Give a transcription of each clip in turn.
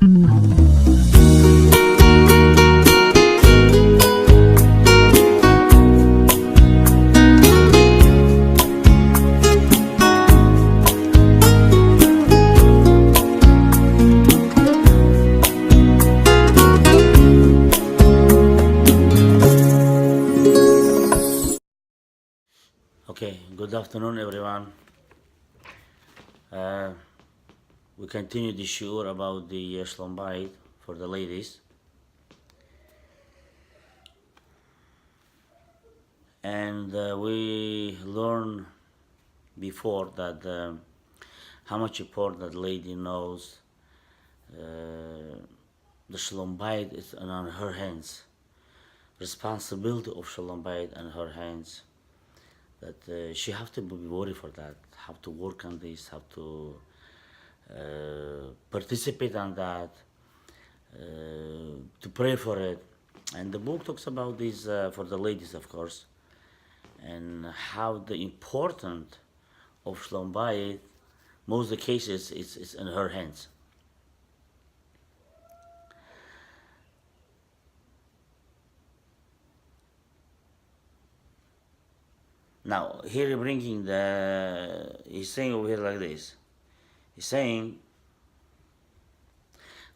Okay, good afternoon, everyone. We continue the shiur about the Shalom Bayit for the ladies. And we learned before that how much important that lady knows the Shalom Bayit is on her hands. Responsibility of Shalom Bayit on her hands. That she have to be worried for that, have to work on this, have to participate on that, to pray for it. And the book talks about this for the ladies, of course, and how the important of Shalom Bayit, most of the cases, is in her hands. Now, here bringing he's saying over here like this. He's saying,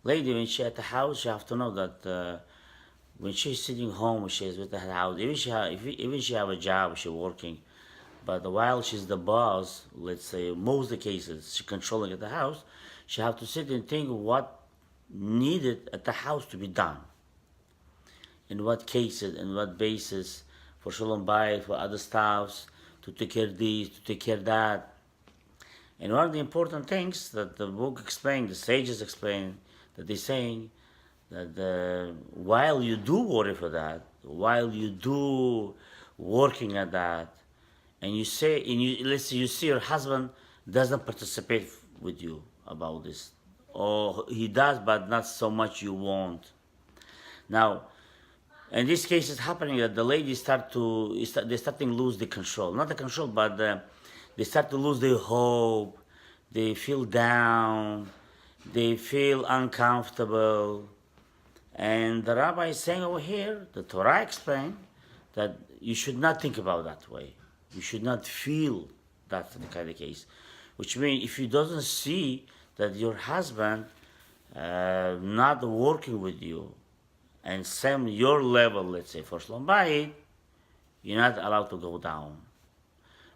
lady, when she's at the house, you have to know that when she's sitting home, she's with the house, even she have a job, she's working, but while she's the boss, let's say, most of the cases, she's controlling at the house, she have to sit and think what needed at the house to be done. In what cases, in what basis, for Shalom Bayit, for other stuffs, to take care of this, to take care of that. And one of the important things that the book explains, the sages explain, that they're saying that while you do worry for that, while you do working at that, and you say, let's say you see your husband doesn't participate with you about this, or he does, but not so much you want. Now, in this case, it's happening that the ladies they're starting to lose the control. Not the control, but they start to lose their hope. They feel down. They feel uncomfortable. And the rabbi is saying over here, the Torah explains that you should not think about that way. You should not feel that's the kind of case. Which means if you doesn't see that your husband not working with you, and same your level, let's say, for Shalom Bayit, you're not allowed to go down.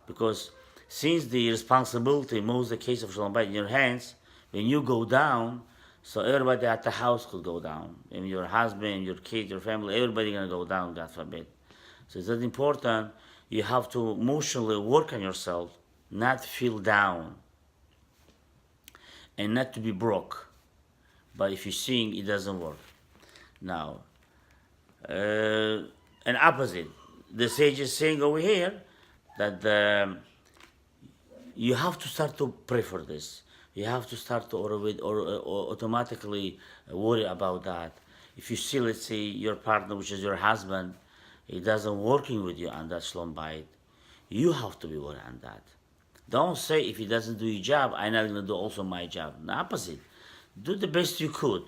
Because since the responsibility, most of the case of Shalom Bayit in your hands, when you go down, so everybody at the house could go down. And your husband, your kids, your family, everybody going to go down, God forbid. So it's that important. You have to emotionally work on yourself, not feel down, and not to be broke. But if you're seeing it doesn't work. Now, an opposite. The sage is saying over here that you have to start to pray for this. You have to start to automatically worry about that. If you see, let's say, your partner, which is your husband, he doesn't working with you on that Shalom Bayit, you have to be worried on that. Don't say, if he doesn't do your job, I'm not going to do also my job. The opposite. Do the best you could.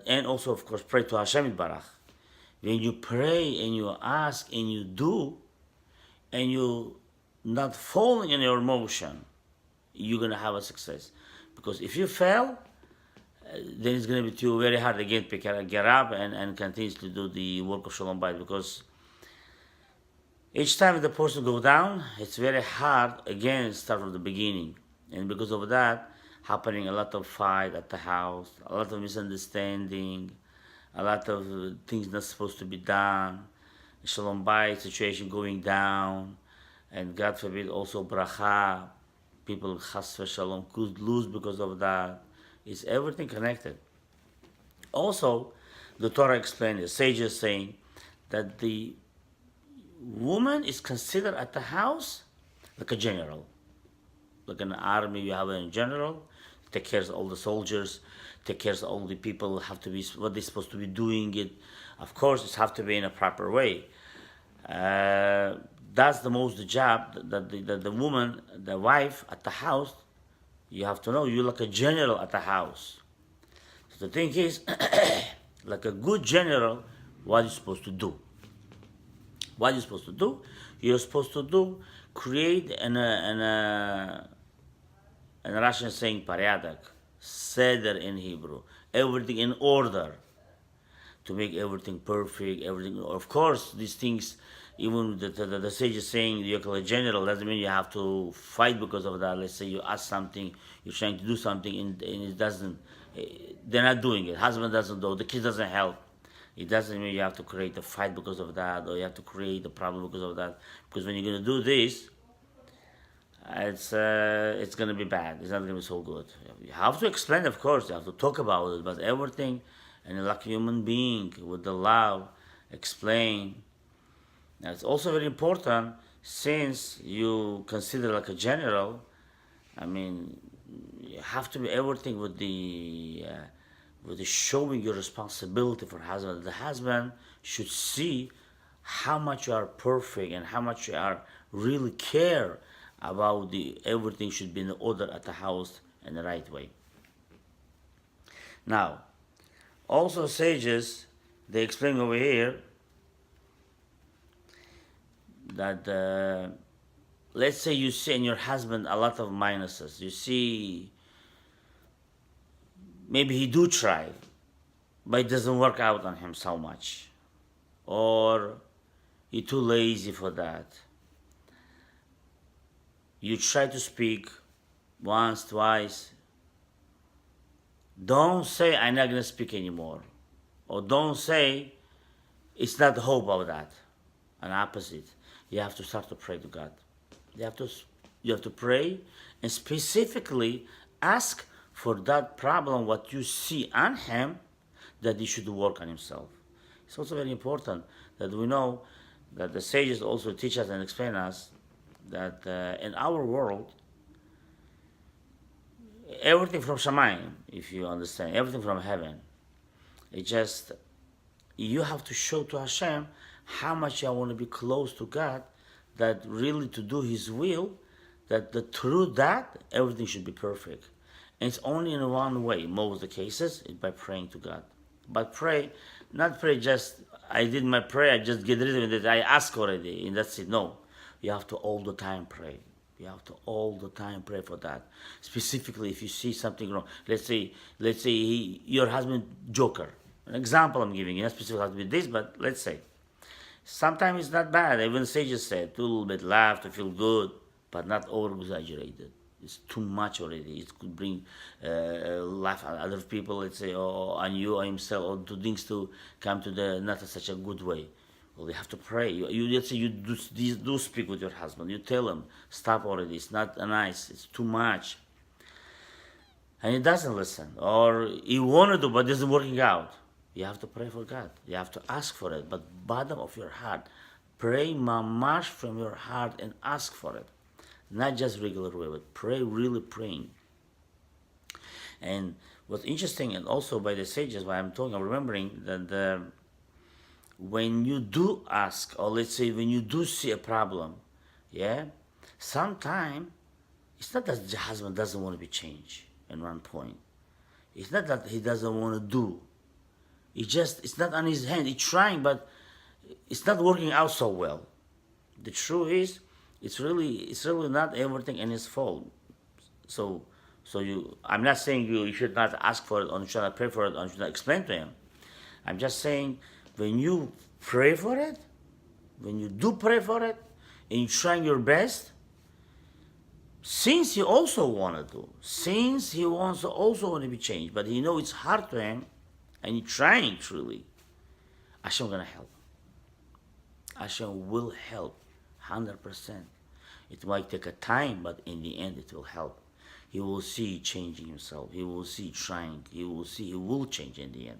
And also, of course, pray to Hashem Yitbarach. When you pray and you ask and you do, and you not falling in your emotion, you're going to have a success. Because if you fail, then it's going to be too very hard again to get up and continue to do the work of Shalom Bayit. Because each time the person go down, it's very hard again start from the beginning. And because of that, happening a lot of fight at the house, a lot of misunderstanding, a lot of things not supposed to be done, Shalom Bayit situation going down, and God forbid also bracha, people chas v'shalom could lose because of that. It's everything connected. Also, the Torah explained, the sages saying that the woman is considered at the house like a general. Like an army, you have a general, take care of all the soldiers, take care of all the people, have to be what they're supposed to be doing it. Of course, it has to be in a proper way. That's the most job that the woman, the wife at the house, you have to know, you're like a general at the house. So the thing is, like a good general, what are you supposed to do? What are you supposed to do? You're supposed to do create an Russian saying порядок, seder in Hebrew, everything in order, to make everything perfect, everything. Of course, these things, even the sage is saying you're a general, doesn't mean you have to fight because of that. Let's say you ask something, you're trying to do something, and it doesn't, they're not doing it. Husband doesn't do, the kid doesn't help. It doesn't mean you have to create a fight because of that, or you have to create a problem because of that. Because when you're going to do this, it's going to be bad. It's not going to be so good. You have to explain, of course. You have to talk about it, but everything, and like a human being with the love, explain. Now, it's also very important, since you consider like a general. I mean, you have to be everything with the showing your responsibility for husband. The husband should see how much you are perfect and how much you are really care about the everything should be in order at the house in the right way. Now, also sages, they explain over here that let's say you see in your husband a lot of minuses. You see maybe he do try, but it doesn't work out on him so much, or he too lazy for that. You try to speak once, twice. Don't say I'm not gonna speak anymore, or don't say it's not hope of that. An opposite. You have to start to pray to God. You have to pray and specifically ask for that problem what you see on him, that he should work on himself. It's also very important that we know that the sages also teach us and explain us that in our world, everything from Shamayim, if you understand, everything from heaven, it just, you have to show to Hashem how much you want to be close to God, that really to do His will, that through that, everything should be perfect. And it's only in one way, most of the cases, is by praying to God. But pray, not pray just, I did my prayer, I just get rid of it, I ask already, and that's it. No, you have to all the time pray. You have to all the time pray for that. Specifically, if you see something wrong, let's say your husband joker. An example I'm giving you, not specifically has to be this, but let's say. Sometimes it's not bad. Even sages said, a little bit laugh to feel good, but not over exaggerated. It's too much already. It could bring laugh at other people, let's say, or on you or himself, or to things to come to the not such a good way. Well, you have to pray. Let's say you do speak with your husband. You tell him, stop already. It's not nice. It's too much. And he doesn't listen, or he wanted to, but it isn't working out. You have to pray for God. You have to ask for it. But bottom of your heart, pray mamash from your heart and ask for it. Not just regular way, but pray, really praying. And what's interesting, and also by the sages, while I'm talking, I'm remembering that when you do ask, or let's say when you do see a problem, yeah, sometimes it's not that the husband doesn't want to be changed in one point. It's not that he doesn't want to do. It's not on his hand. He's trying, but it's not working out so well. The truth is, it's really not everything in his fault. So I'm not saying you should not ask for it, or you should not pray for it, or you should not explain to him. I'm just saying, when you pray for it, when you do pray for it, and you're trying your best, since he also want to do, since he wants to also want to be changed, but he knows it's hard to him, and he's trying truly, Hashem gonna help. Hashem will help, 100%. It might take a time, but in the end it will help. He will see changing himself. He will see trying. He will see he will change in the end.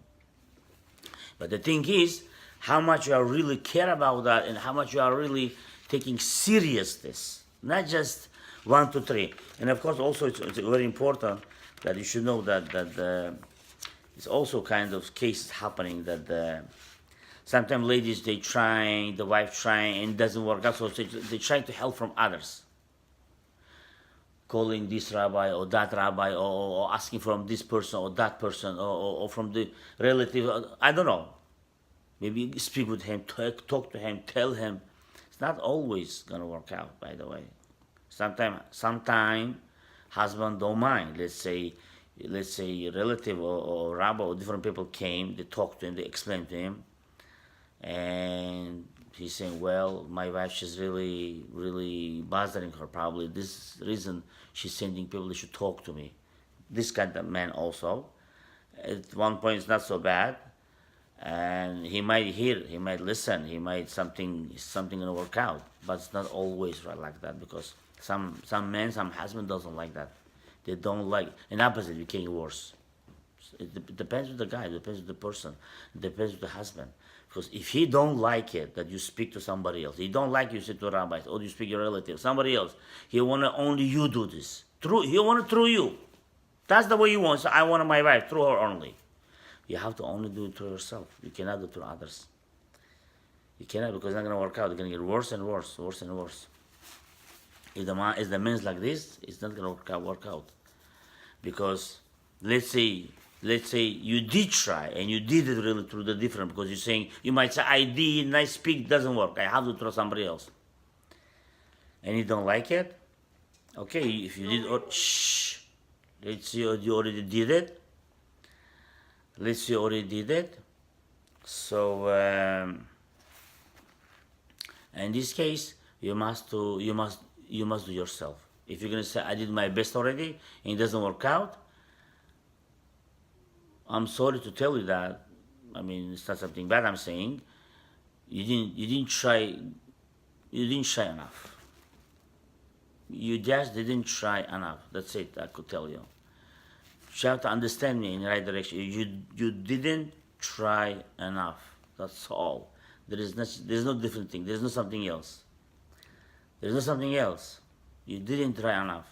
But the thing is, how much you are really care about that, and how much you are really taking serious this, not just 1, 2, 3. And of course, also it's very important that you should know that it's also kind of cases happening that sometimes ladies, they trying, the wife trying, and it doesn't work out, so they try to help from others. calling this rabbi or that rabbi, or asking from this person or that person, or from the relative. I don't know. Maybe speak with him, talk to him, tell him. It's not always gonna work out, by the way. Sometime husband don't mind. Let's say a relative or rabbi or different people came, they talked to him, they explained to him, and he's saying, well, my wife, she's really bothering her. Probably this reason she's sending people, they should talk to me. This kind of man also. At one point, it's not so bad, and he might hear, he might listen, he might something gonna work out. But it's not always right like that, because some men, some husband doesn't like that. They don't like, and opposite became worse. It depends with the guy, it depends with the person, it depends with the husband. Because if he don't like it that you speak to somebody else, he don't like you say to rabbis, or you speak to your relative, somebody else, he wanna only you do this. He wanna through you. That's the way he wants. So I want my wife through her only. You have to only do it to yourself. You cannot do it to others. You cannot, because it's not gonna work out. It's gonna get worse and worse, worse and worse. If the man's like this, it's not gonna work out. Because let's say you did try and you did it really through the different, because you're saying, you might say, I did and I speak, doesn't work. I have to throw somebody else. And you don't like it? Okay, if you did, shh. Let's see, you already did it. Let's say you already did it. So in this case, you must do yourself. If you're gonna say I did my best already and it doesn't work out, I'm sorry to tell you that. I mean, it's not something bad I'm saying. You didn't try enough. You just didn't try enough. That's it. I could tell you. You have to understand me in the right direction. You didn't try enough. That's all. There's no different thing. There's no something else. There's no something else. You didn't try enough.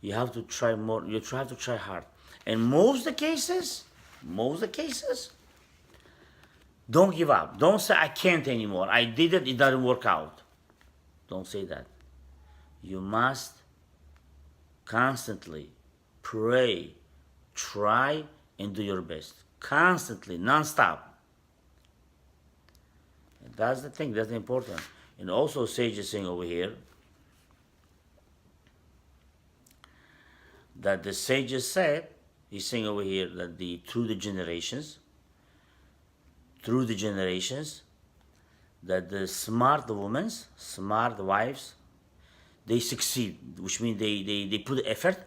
You have to try more. You have to try hard. And most of the cases, don't give up. Don't say I can't anymore. I did it. It doesn't work out. Don't say that. You must constantly pray, try, and do your best. Constantly, non-stop. And that's the thing, that's important. And also Sage is saying over here that the sages said, he's saying over here that through the generations, that the smart women, smart wives, they succeed, which means they put effort,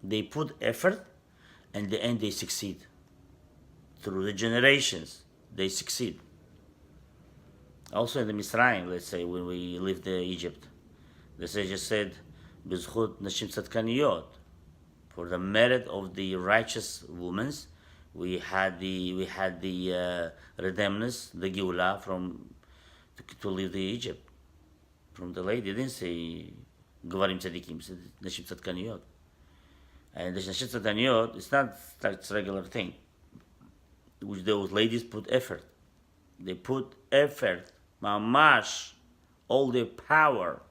and in the end they succeed. Through the generations, they succeed. Also in the Mitzrayim, let's say, when we lived in Egypt, the sages said, "B'zchut nashim tzadkaniyot," for the merit of the righteous women, we had the redemptness, the Geulah to leave the Egypt. From the lady, they didn't say Gvarim tzadikim, said nashim tzadkaniyot. And the nashim tzadkaniyot, it's not like it's a regular thing. Which those ladies put effort. They put effort, mamash, all their power.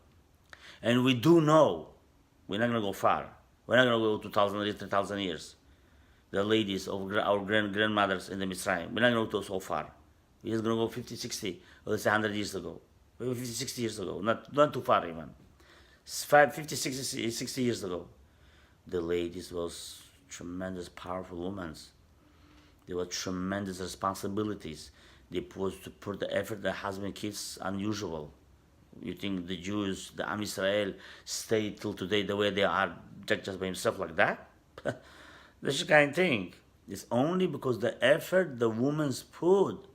And we do know, we're not going to go far. We're not going to go 2,000 years, 3,000 years. The ladies of our grandmothers in the Mitzrayim, we're not going to go so far. We're just going to go 50, 60, or let's say 100 years ago. Maybe 50, 60 years ago, not too far even. 50, 60 years ago. The ladies was tremendous, powerful women. There were tremendous responsibilities. They put to put the effort, the husband, kids, unusual. You think the Jews, the Am Yisrael, stay till today the way they are, just by himself like that? That's the kind of thing. It's only because the effort the women's put.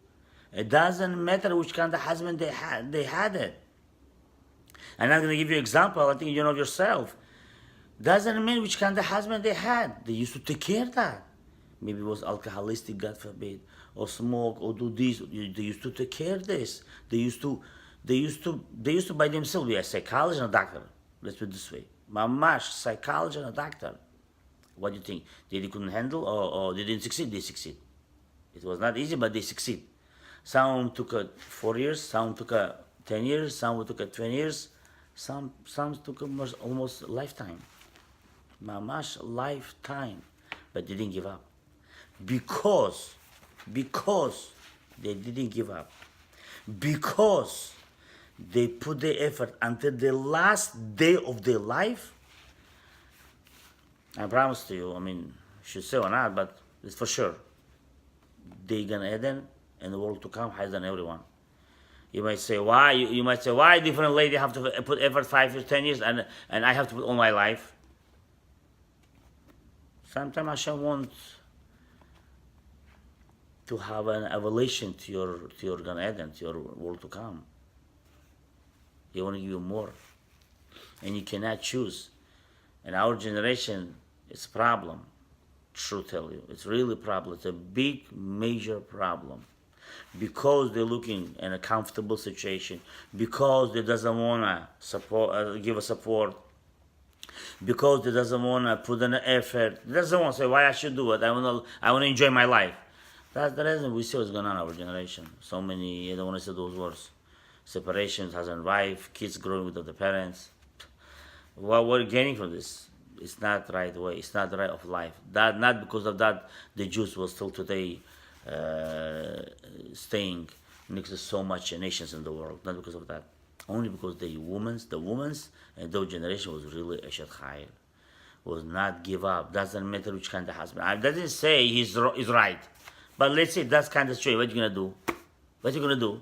It doesn't matter which kind of husband they had it. I'm not going to give you an example. I think you know yourself. Doesn't matter which kind of husband they had. They used to take care of that. Maybe it was alcoholistic, God forbid, or smoke, or do this. They used to take care of this. They used to by themselves be a psychologist and a doctor. Let's put it this way. Mamash, psychologist and a doctor. What do you think? They couldn't handle or they didn't succeed? They succeed. It was not easy, but they succeed. Some took 4 years, some took 10 years, some took 20 years, Some took almost a lifetime, mamash lifetime, but they didn't give up because they didn't give up, because they put the effort until the last day of their life. I promise to you, I mean, should say or not, but it's for sure. They Gan Eden and the world to come higher than everyone. You might say, why? You might say, why different lady have to put effort 5 years, 10 years, and I have to put all my life? Sometimes Hashem wants to have an evolution to your Gan Eden, to your world to come. He want to give you more. And you cannot choose. In our generation, it's a problem. True tell you. It's really a problem. It's a big, major problem. Because they're looking in a comfortable situation. Because they doesn't want to support, give a support. Because they doesn't want to put in an effort. They doesn't want to say, why I should do it. I want to enjoy my life. That's the reason we see what's going on in our generation. So many, I don't want to say those words. Separations, husband and wife, kids growing without the parents. What we're gaining from this, it's not the right way. It's not the right of life. That not because of that, the Jews will still today staying next to so much nations in the world. Not because of that. Only because the women's and those generation was really Eshet Chayil. Was not give up. Doesn't matter which kind of husband. I doesn't say he's right. But let's say that's kind of straight. What you gonna do? What you gonna do?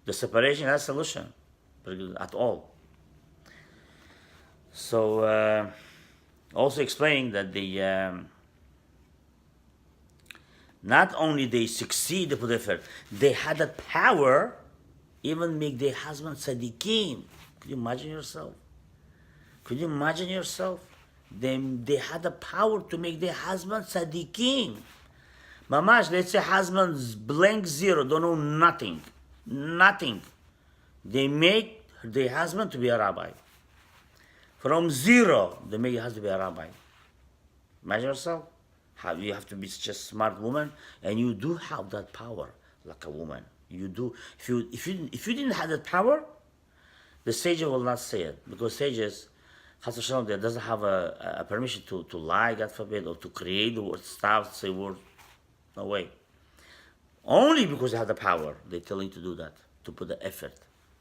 The separation, that's a solution. At all. So, also explaining that not only they succeed to put effort, they had the power even make their husband tzaddikim. Could you imagine yourself? Could you imagine yourself? They had the power to make their husband tzaddikim. Mamash, let's say husband's blank zero, don't know nothing. Nothing. They make their husband to be a rabbi. From zero, they make your husband to be a rabbi. Imagine yourself. You have to be such a smart woman, and you do have that power like a woman. You do. If you didn't have that power, the sage will not say it, because sages, Chas v'shalom, they doesn't have a permission to lie, God forbid, or to create the word stuff, say words. No way. Only because they have the power, they're telling you to do that, to put the effort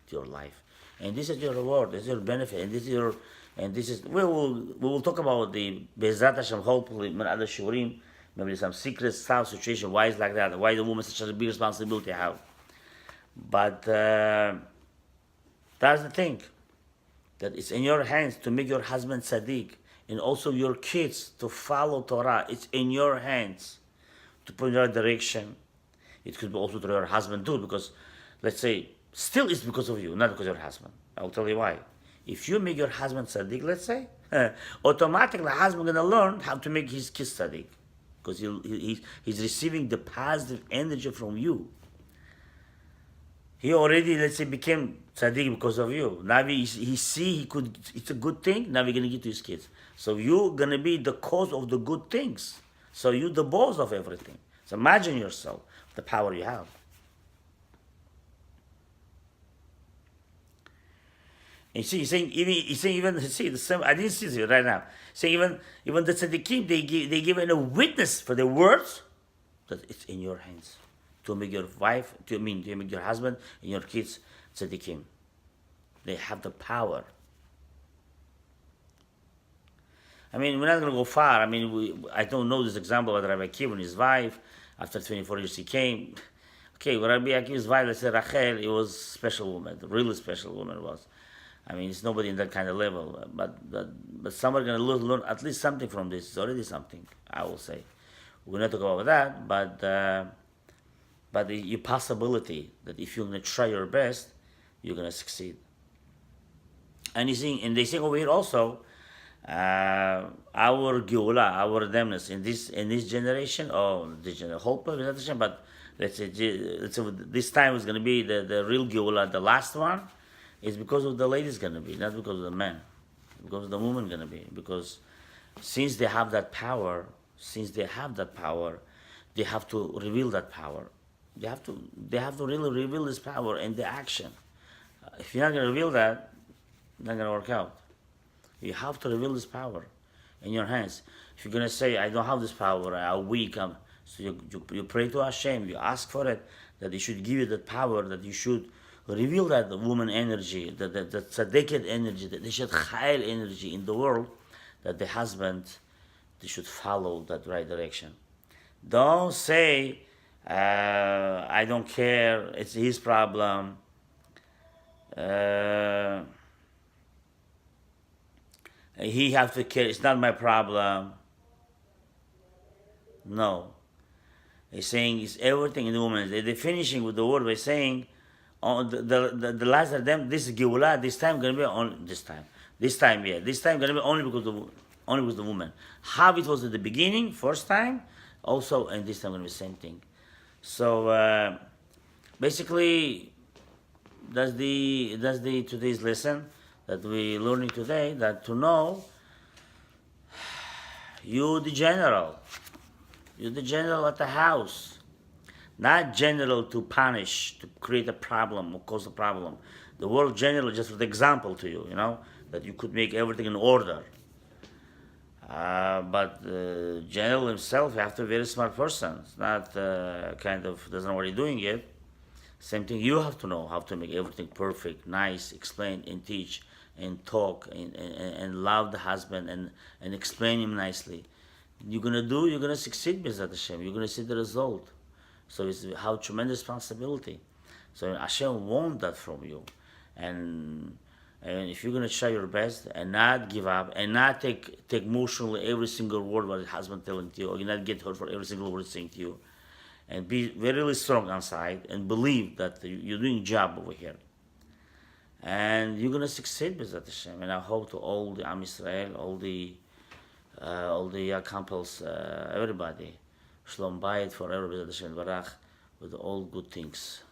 to your life. And this is your reward, this is your benefit, we will talk about the Be'ezrat Hashem, hopefully, in other shurim, maybe some secret stuff, situation, why it's like that, why the woman such a big responsibility have. But that's the thing, that it's in your hands to make your husband tzaddik, and also your kids to follow Torah. It's in your hands to put in your direction. It could be also to your husband too, because let's say, still it's because of you, not because of your husband. I'll tell you why. If you make your husband tzaddik, let's say, automatically the husband going to learn how to make his kids tzaddik, because he's receiving the positive energy from you. He already, let's say, became tzaddik because of you. Now he see it's a good thing, now we're going to give to his kids. So you're going to be the cause of the good things. So you're the boss of everything. So imagine yourself, the power you have. And he's saying even the same. I didn't see it right now. Saying even the tzaddikim, they give a witness for their words that it's in your hands to make your wife, to make your husband and your kids tzaddikim. They have the power. I mean, we're not going to go far. I mean, I don't know this example of Rabbi Akiva and his wife. After 24 years, he came. Okay, well, Rabbi Akiva's wife, let's say Rachel, it was a special woman, a really special woman was. I mean, it's nobody in that kind of level. But some are going to learn at least something from this. It's already something, I will say. We're not talking about that, but the possibility that if you're going to try your best, you're going to succeed. And they sing over here also, our Geula, our redemptness in this generation, or this generation, hope of generation, but let's say this time is going to be the real Geula, the last one, is because of the ladies going to be, not because of the men, because of the woman going to be. Because since they have that power, they have to reveal that power. They have to really reveal this power in the action. If you're not going to reveal that, Not gonna work out. You have to reveal this power in your hands. If you're gonna say, I don't have this power, I'm weak, so you pray to Hashem, you ask for it, that He should give you that power, that you should reveal that woman energy, that tzaddiket energy, that they should chayil energy in the world, that the husband, they should follow that right direction. Don't say, I don't care, it's his problem. He have to care, it's not my problem. No. He's saying it's everything in the woman. They're finishing with the word by saying, on the last of them, this is Geulah, this time gonna be only this time. This time gonna be only because the woman. How it was at the beginning, first time, also, and this time gonna be the same thing. So basically, that's the today's lesson that we learning today. That to know you the general at the house, not general to punish, to create a problem or cause a problem. The word general just for the example to you, that you could make everything in order. But general himself, you have to be a very smart person. It's not kind of doesn't know what he's doing yet. Same thing, you have to know how to make everything perfect, nice, explain and teach and talk and love the husband and explain him nicely. You're gonna succeed, B'ezrat Hashem. You're gonna see the result. So it's how tremendous responsibility. So Hashem wants that from you, and if you're gonna try your best and not give up and not take emotionally every single word what the husband telling to you, or you not get hurt for every single word saying to you, and be very really strong inside and believe that you're doing a job over here, and you're gonna succeed, B'ezrat Hashem. And I hope to all the Am Yisrael, all the couples, everybody, Shalom Bayit forever, B'ezrat Hashem Barach, with all good things.